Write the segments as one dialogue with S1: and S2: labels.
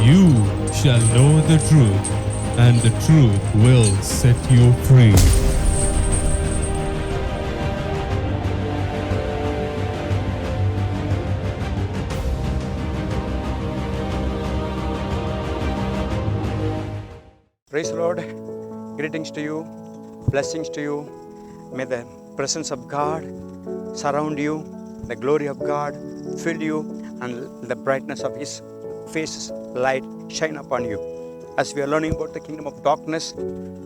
S1: You shall know the truth, and the truth will set you free.
S2: Praise the Lord. Greetings to you. Blessings to you. May the presence of God surround you, the glory of God fill you, and the brightness of His face's light shine upon you. As we are learning about the kingdom of darkness,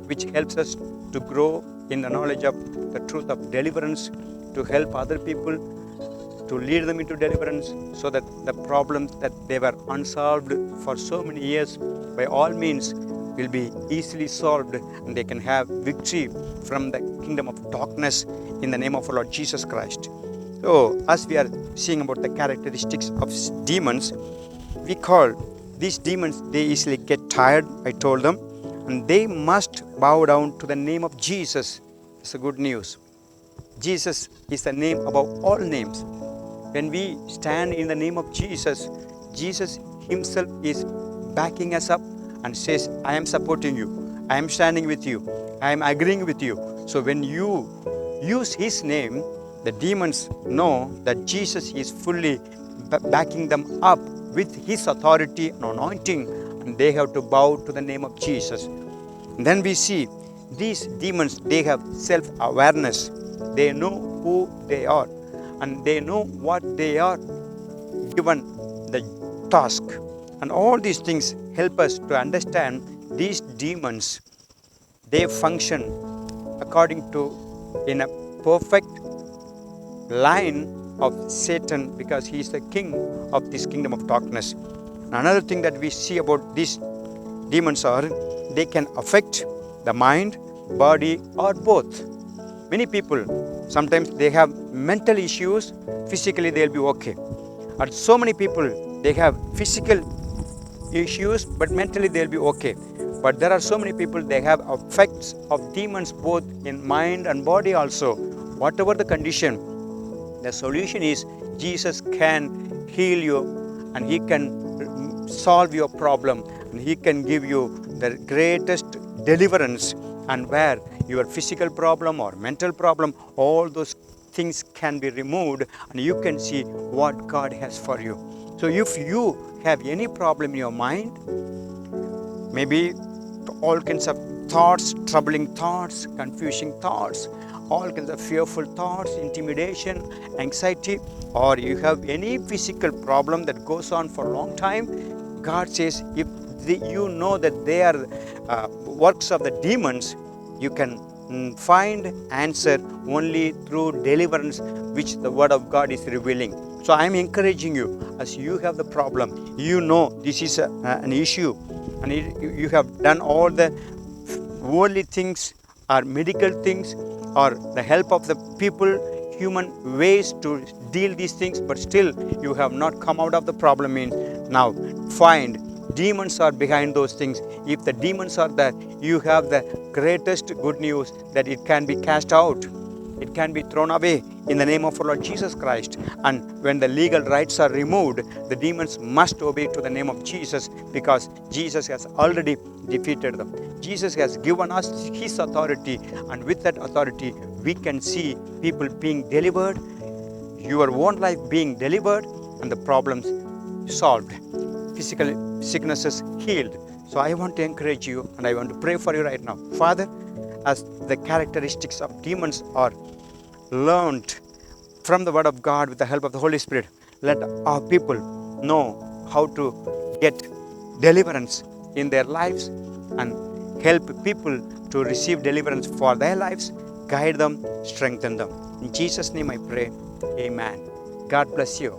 S2: which helps us to grow in the knowledge of the truth of deliverance, to help other people, to lead them into deliverance, so that the problems that they were unsolved for so many years, by all means, will be easily solved, and they can have victory from the kingdom of darkness in the name of our Lord Jesus Christ. So, as we are seeing about the characteristics of demons, we call these demons, they easily get tired, I told them, and they must bow down to the name of Jesus. It's a good news. Jesus is the name above all names. When we stand in the name of Jesus, Jesus Himself is backing us up and says, I am supporting you, I am standing with you, I am agreeing with you. So when you use His name, the demons know that Jesus is fully backing them up with His authority and anointing, and they have to bow to the name of Jesus. And then we see these demons, they have self-awareness. They know who they are, and they know what they are given the task. And all these things help us to understand these demons. They function according to in a perfect line of Satan, because he is the king of this kingdom of darkness. Another thing that we see about these demons are they can affect the mind, body, or both. Many people, sometimes they have mental issues, physically they'll be okay. And so many people, they have physical issues, but mentally they'll be okay. But there are so many people, they have effects of demons both in mind and body also. Whatever the condition, the solution is Jesus can heal you, and He can solve your problem, and He can give you the greatest deliverance. And where your physical problem or mental problem, all those things can be removed, and you can see what God has for you. So if you have any problem in your mind, maybe all kinds of thoughts, troubling thoughts, confusing thoughts, all kinds of fearful thoughts, intimidation, anxiety, or you have any physical problem that goes on for a long time, God says, if you know that they are works of the demons, you can find answer only through deliverance, which the Word of God is revealing. So I am encouraging you, as you have the problem, you know this is an issue, and you have done all the worldly things or medical things or the help of the people, human ways to deal these things, but still you have not come out of the problem. Means now find demons are behind those things. If the demons are there, you have the greatest good news that it can be cast out. It can be thrown away in the name of our Lord Jesus Christ. And when the legal rights are removed, the demons must obey to the name of Jesus, because Jesus has already defeated them. Jesus has given us His authority, and with that authority, we can see people being delivered, your own life being delivered, and the problems solved, physical sicknesses healed. So I want to encourage you, and I want to pray for you right now. Father, as the characteristics of demons are learned from the Word of God with the help of the Holy Spirit, let our people know how to get deliverance in their lives and help people to receive deliverance for their lives. Guide them, strengthen them. In Jesus' name I pray. Amen. God bless you.